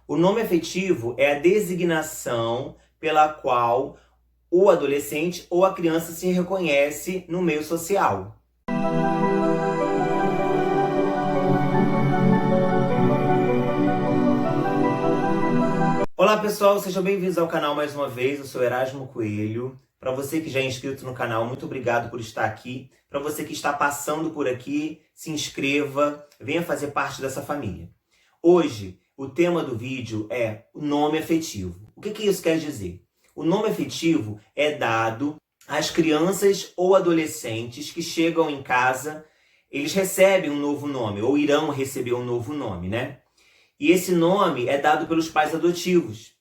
O nome afetivo é a designação pela qual o adolescente ou a criança se reconhece no meio social. Olá pessoal, sejam bem-vindos ao canal mais uma vez, eu sou Erasmo Coelho. Para você que já é inscrito no canal, muito obrigado por estar aqui. Para você que está passando por aqui, se inscreva, venha fazer parte dessa família. Hoje, o tema do vídeo é o nome afetivo. O que isso quer dizer? O nome afetivo é dado às crianças ou adolescentes que chegam em casa, eles recebem um novo nome, ou irão receber um novo nome, né? E esse nome é dado pelos pais adotivos.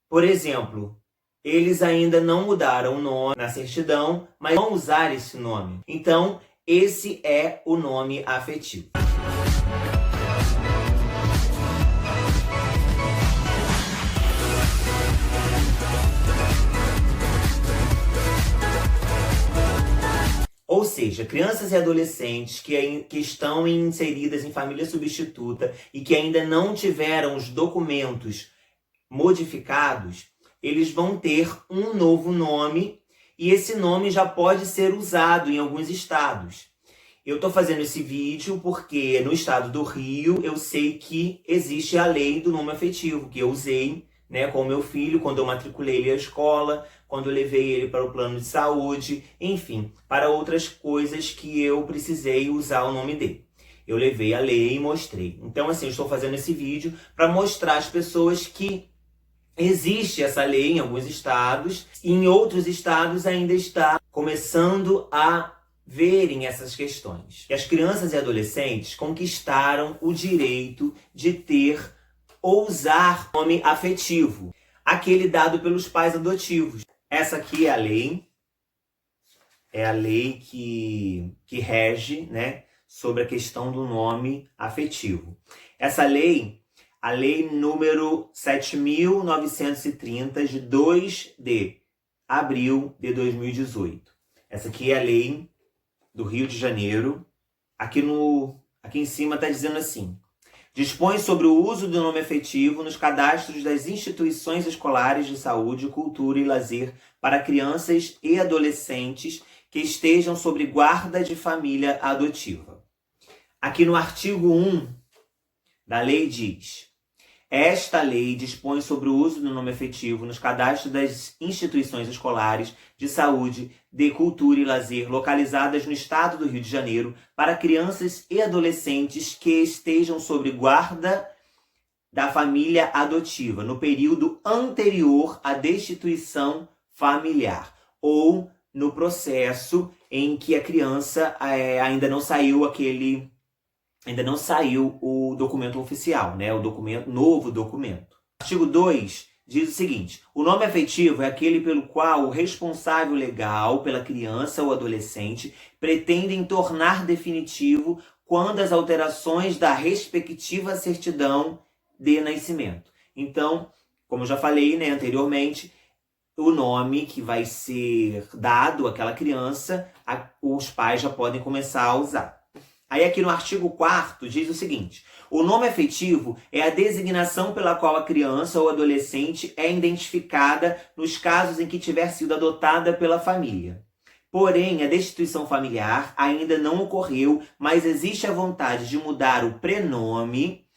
Por exemplo, eles ainda não mudaram o nome na certidão, mas vão usar esse nome. Então, esse é o nome afetivo. Ou seja, crianças e adolescentes que estão inseridas em família substituta e que ainda não tiveram os documentos modificados, eles vão ter um novo nome e esse nome já pode ser usado em alguns estados. Eu estou fazendo esse vídeo porque no estado do Rio eu sei que existe a lei do nome afetivo, que eu usei, né, com o meu filho quando eu matriculei ele à escola, quando eu levei ele para o plano de saúde, enfim, para outras coisas que eu precisei usar o nome dele. Eu levei a lei e mostrei. Então, assim, eu estou fazendo esse vídeo para mostrar às pessoas que existe essa lei em alguns estados, e em outros estados ainda está começando a verem essas questões. E as crianças e adolescentes conquistaram o direito de ter ou usar nome afetivo, aquele dado pelos pais adotivos. Essa aqui é a lei que rege, né, sobre a questão do nome afetivo. Essa lei, a lei número 7.930, de 2 de abril de 2018. Essa aqui é a lei do Rio de Janeiro. Aqui em cima está dizendo assim: dispõe sobre o uso do nome afetivo nos cadastros das instituições escolares de saúde, cultura e lazer para crianças e adolescentes que estejam sob guarda de família adotiva. Aqui no artigo 1 da lei diz: esta lei dispõe sobre o uso do nome afetivo nos cadastros das instituições escolares de saúde, de cultura e lazer localizadas no estado do Rio de Janeiro para crianças e adolescentes que estejam sob guarda da família adotiva no período anterior à destituição familiar ou no processo em que a criança ainda não saiu o documento oficial, né? Novo documento. Artigo 2 diz o seguinte: o nome afetivo é aquele pelo qual o responsável legal pela criança ou adolescente pretendem tornar definitivo quando as alterações da respectiva certidão de nascimento. Então, como eu já falei, né, anteriormente, o nome que vai ser dado àquela criança, os pais já podem começar a usar. Aí aqui no artigo 4º diz o seguinte: o nome afetivo é a designação pela qual a criança ou adolescente é identificada nos casos em que tiver sido adotada pela família. Porém, a destituição familiar ainda não ocorreu, mas existe a vontade de mudar o prenome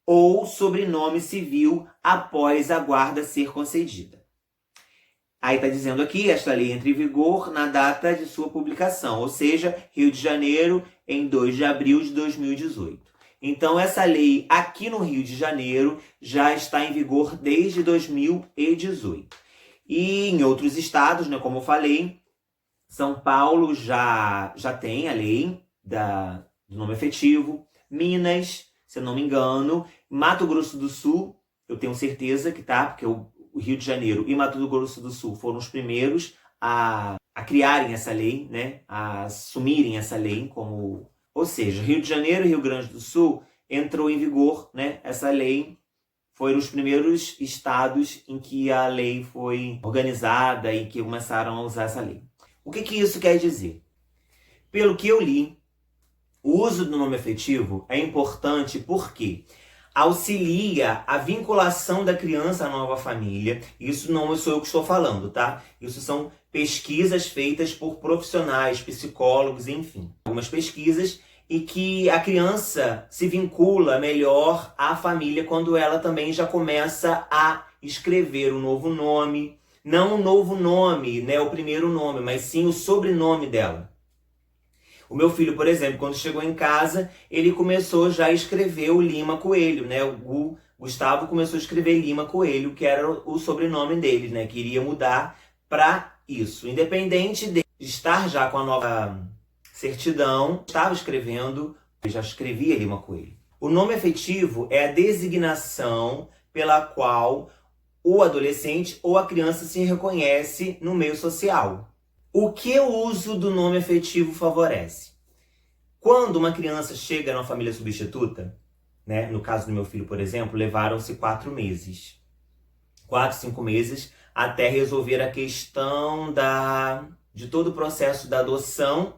ou sobrenome civil após a guarda ser concedida. Aí está dizendo aqui, esta lei entra em vigor na data de sua publicação, ou seja, Rio de Janeiro, em 2 de abril de 2018. Então, essa lei aqui no Rio de Janeiro já está em vigor desde 2018. E em outros estados, né, como eu falei, São Paulo já tem a lei do nome afetivo, Minas, se eu não me engano, Mato Grosso do Sul, eu tenho certeza que tá, porque o Rio de Janeiro e Mato Grosso do Sul foram os primeiros a criarem essa lei, né? A assumirem essa lei como... Ou seja, Rio de Janeiro e Rio Grande do Sul entrou em vigor, né? Essa lei foram os primeiros estados em que a lei foi organizada e que começaram a usar essa lei. O que isso quer dizer? Pelo que eu li, o uso do nome afetivo é importante porque auxilia a vinculação da criança à nova família. Isso não sou eu que estou falando, tá? Isso são pesquisas feitas por profissionais, psicólogos, enfim. Algumas pesquisas e que a criança se vincula melhor à família quando ela também já começa a escrever um novo nome. Não um novo nome, né, o primeiro nome, mas sim o sobrenome dela. O meu filho, por exemplo, quando chegou em casa, ele começou já a escrever o Lima Coelho, né? O Gustavo começou a escrever Lima Coelho, que era o sobrenome dele, né? Que iria mudar para isso. Independente de estar já com a nova certidão, estava escrevendo, já escrevia Lima Coelho. O nome afetivo é a designação pela qual o adolescente ou a criança se reconhece no meio social. O que o uso do nome afetivo favorece? Quando uma criança chega numa família substituta, né, no caso do meu filho, por exemplo, levaram-se 4 meses. 4, 5 meses até resolver a questão de todo o processo da adoção,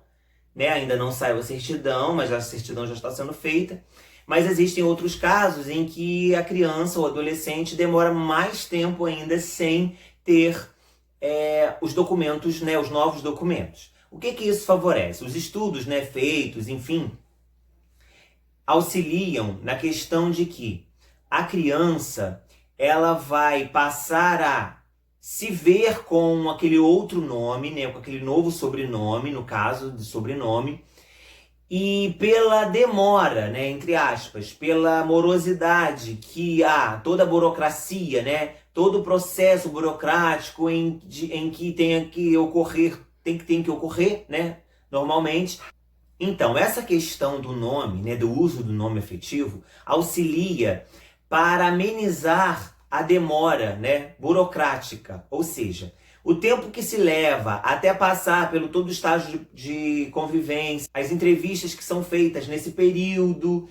né? Ainda não saiu a certidão, mas a certidão já está sendo feita. Mas existem outros casos em que a criança ou adolescente demora mais tempo ainda sem ter os documentos, né, os novos documentos. O que isso favorece? Os estudos, né, feitos, enfim, auxiliam na questão de que a criança ela vai passar a se ver com aquele outro nome, né, com aquele novo sobrenome, no caso de sobrenome, e pela demora, né, entre aspas, pela morosidade que há, toda a burocracia, né, todo o processo burocrático em que tem que ocorrer, né, normalmente. Então, essa questão do nome, né, do uso do nome afetivo, auxilia para amenizar a demora, né, burocrática, ou seja, o tempo que se leva até passar pelo todo o estágio de convivência, as entrevistas que são feitas nesse período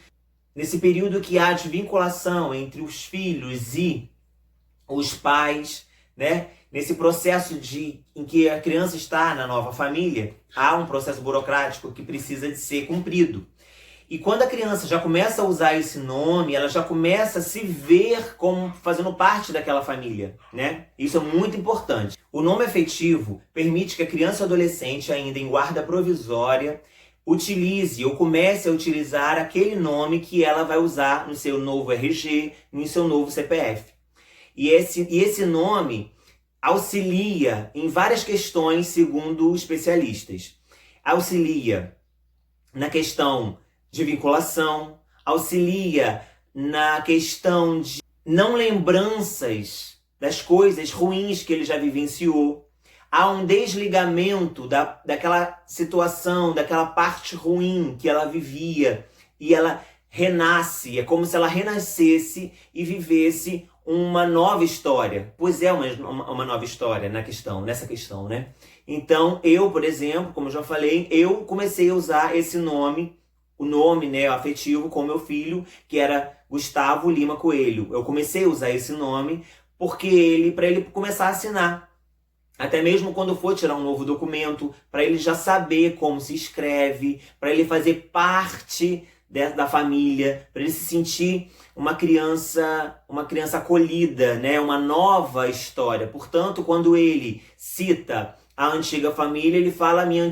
que há de vinculação entre os filhos e os pais, né? Nesse processo em que a criança está na nova família, há um processo burocrático que precisa de ser cumprido. E quando a criança já começa a usar esse nome, ela já começa a se ver como fazendo parte daquela família, né? Isso é muito importante. O nome afetivo permite que a criança ou adolescente, ainda em guarda provisória, utilize ou comece a utilizar aquele nome que ela vai usar no seu novo RG, no seu novo CPF. E esse nome auxilia em várias questões, segundo especialistas. Auxilia na questão de vinculação, auxilia na questão de não lembranças das coisas ruins que ele já vivenciou. Há um desligamento daquela situação, daquela parte ruim que ela vivia, e ela renasce, é como se ela renascesse e vivesse uma nova história. Pois é uma nova história nessa questão, né? Então, eu, por exemplo, como eu já falei, eu comecei a usar esse nome, o nome, né, afetivo com meu filho, que era Gustavo Lima Coelho. Eu comecei a usar esse nome para ele começar a assinar. Até mesmo quando for tirar um novo documento, para ele já saber como se escreve, para ele fazer parte da família, para ele se sentir uma criança acolhida, né, uma nova história. Portanto, quando ele cita a antiga família, ele fala minha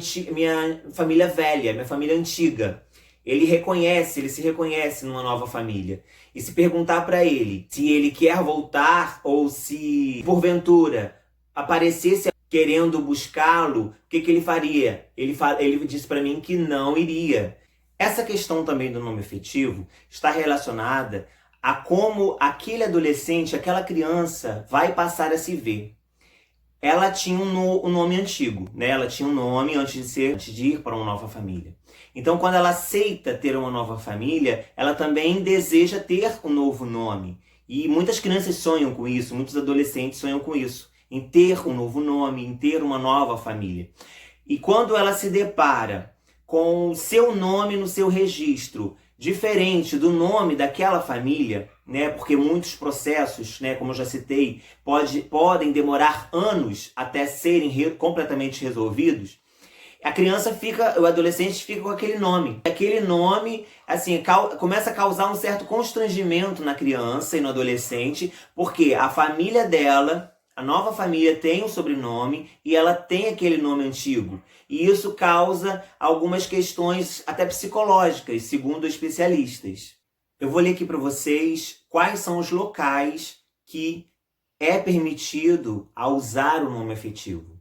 família velha, minha família antiga. Ele se reconhece numa nova família. E se perguntar para ele se ele quer voltar ou se, porventura, aparecesse querendo buscá-lo, o que ele faria? Ele disse para mim que não iria. Essa questão também do nome afetivo está relacionada a como aquele adolescente, aquela criança vai passar a se ver. Ela tinha um nome antigo, né? Ela tinha um nome antes de ir para uma nova família. Então, quando ela aceita ter uma nova família, ela também deseja ter um novo nome. E muitas crianças sonham com isso, muitos adolescentes sonham com isso, em ter um novo nome, em ter uma nova família. E quando ela se depara com o seu nome no seu registro, diferente do nome daquela família, né? Porque muitos processos, né, como eu já citei, podem demorar anos até serem completamente resolvidos. A criança fica, o adolescente fica com aquele nome. Aquele nome, assim, começa a causar um certo constrangimento na criança e no adolescente, porque a família dela, a nova família tem um sobrenome e ela tem aquele nome antigo. E isso causa algumas questões até psicológicas, segundo especialistas. Eu vou ler aqui para vocês quais são os locais que é permitido a usar o nome afetivo.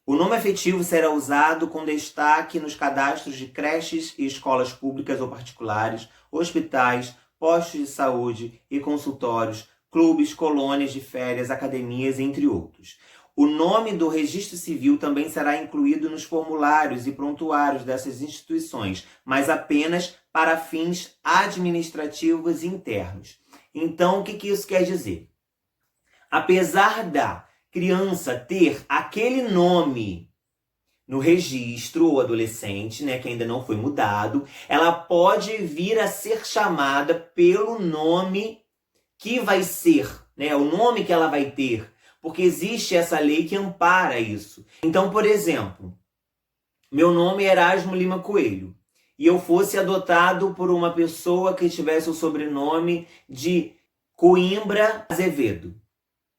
O nome afetivo será usado com destaque nos cadastros de creches e escolas públicas ou particulares, hospitais, postos de saúde e consultórios, clubes, colônias de férias, academias, entre outros. O nome do registro civil também será incluído nos formulários e prontuários dessas instituições, mas apenas para fins administrativos internos. Então, o que isso quer dizer? Apesar da criança ter aquele nome no registro, ou adolescente, né, que ainda não foi mudado, ela pode vir a ser chamada pelo nome que vai ser, né, o nome que ela vai ter, porque existe essa lei que ampara isso. Então, por exemplo, meu nome é Erasmo Lima Coelho, e eu fosse adotado por uma pessoa que tivesse o sobrenome de Coimbra Azevedo.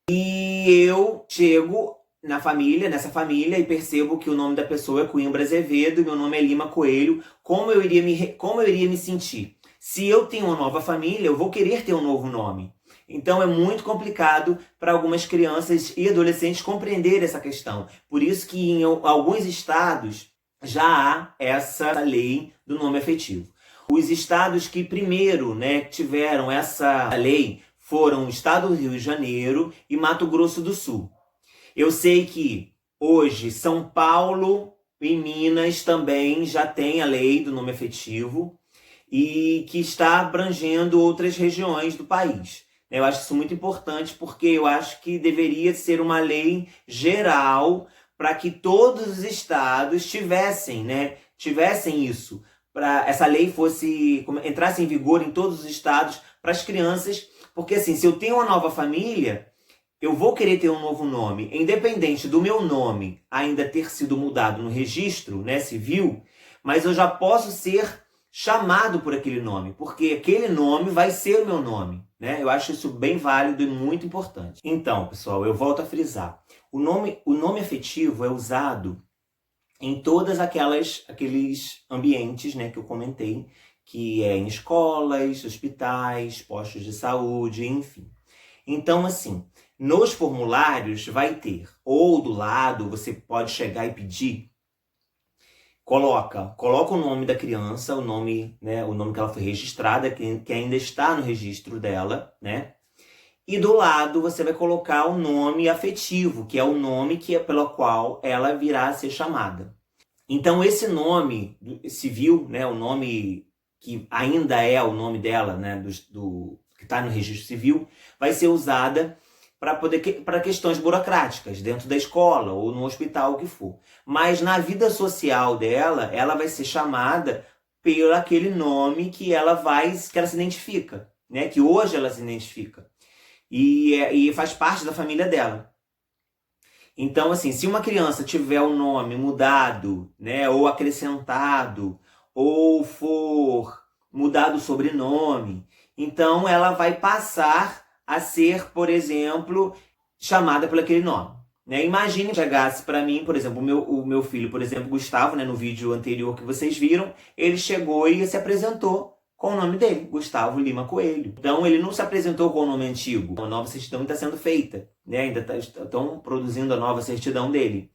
E eu chego nessa família, e percebo que o nome da pessoa é Coimbra Azevedo e meu nome é Lima Coelho. Como eu iria me sentir? Se eu tenho uma nova família, eu vou querer ter um novo nome. Então é muito complicado para algumas crianças e adolescentes compreender essa questão. Por isso que em alguns estados já há essa lei do nome afetivo. Os estados que primeiro, né, tiveram essa lei foram o estado do Rio de Janeiro e Mato Grosso do Sul. Eu sei que hoje São Paulo e Minas também já tem a lei do nome afetivo e que está abrangendo outras regiões do país. Eu acho isso muito importante porque eu acho que deveria ser uma lei geral para que todos os estados tivessem isso, para essa lei entrasse em vigor em todos os estados para as crianças. Porque assim, se eu tenho uma nova família, eu vou querer ter um novo nome. Independente do meu nome ainda ter sido mudado no registro, né, civil, mas eu já posso ser chamado por aquele nome, porque aquele nome vai ser o meu nome, né? Eu acho isso bem válido e muito importante. Então, pessoal, eu volto a frisar. O nome afetivo é usado em todas aqueles ambientes, né, que eu comentei, que é em escolas, hospitais, postos de saúde, enfim. Então, assim, nos formulários vai ter, ou do lado, você pode chegar e pedir, coloca o nome da criança, o nome que ela foi registrada, que ainda está no registro dela, né? E do lado você vai colocar o nome afetivo, que é o nome pelo qual ela virá a ser chamada. Então, esse nome civil, né, o nome que ainda é o nome dela, né, que está no registro civil, vai ser usada para questões burocráticas, dentro da escola ou no hospital, o que for. Mas na vida social dela, ela vai ser chamada pelo aquele nome que ela se identifica, né, que hoje ela se identifica. E faz parte da família dela. Então, assim, se uma criança tiver o nome mudado, né, ou acrescentado, ou for mudado o sobrenome, então ela vai passar a ser, por exemplo, chamada por aquele nome. Né? Imagine chegasse para mim, por exemplo, o meu filho, por exemplo, Gustavo, né, no vídeo anterior que vocês viram, ele chegou e se apresentou com o nome dele, Gustavo Lima Coelho. Então ele não se apresentou com o nome antigo. A nova certidão está sendo feita, né? Ainda estão produzindo a nova certidão dele.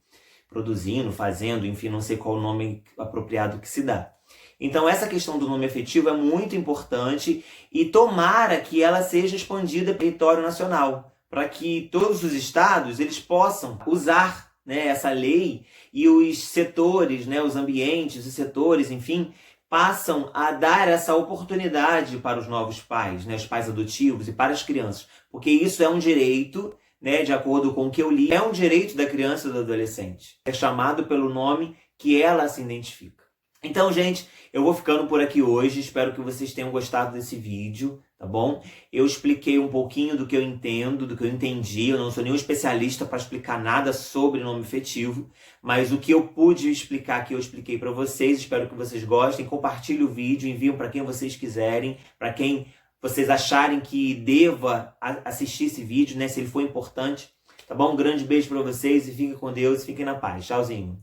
Produzindo, fazendo, enfim, não sei qual o nome apropriado que se dá. Então essa questão do nome afetivo é muito importante e tomara que ela seja expandida para o território nacional, para que todos os estados eles possam usar, né, essa lei e os setores, né, os ambientes, os setores, enfim, passam a dar essa oportunidade para os novos pais, né, os pais adotivos e para as crianças, porque isso é um direito, né, de acordo com o que eu li, é um direito da criança e do adolescente. É chamado pelo nome que ela se identifica. Então, gente, eu vou ficando por aqui hoje. Espero que vocês tenham gostado desse vídeo, tá bom? Eu expliquei um pouquinho do que eu entendo, do que eu entendi. Eu não sou nenhum especialista para explicar nada sobre nome afetivo, mas o que eu pude explicar aqui eu expliquei para vocês. Espero que vocês gostem. Compartilhe o vídeo, enviam para quem vocês quiserem, para quem vocês acharem que deva assistir esse vídeo, né? Se ele for importante, tá bom? Um grande beijo para vocês e fiquem com Deus, fiquem na paz. Tchauzinho.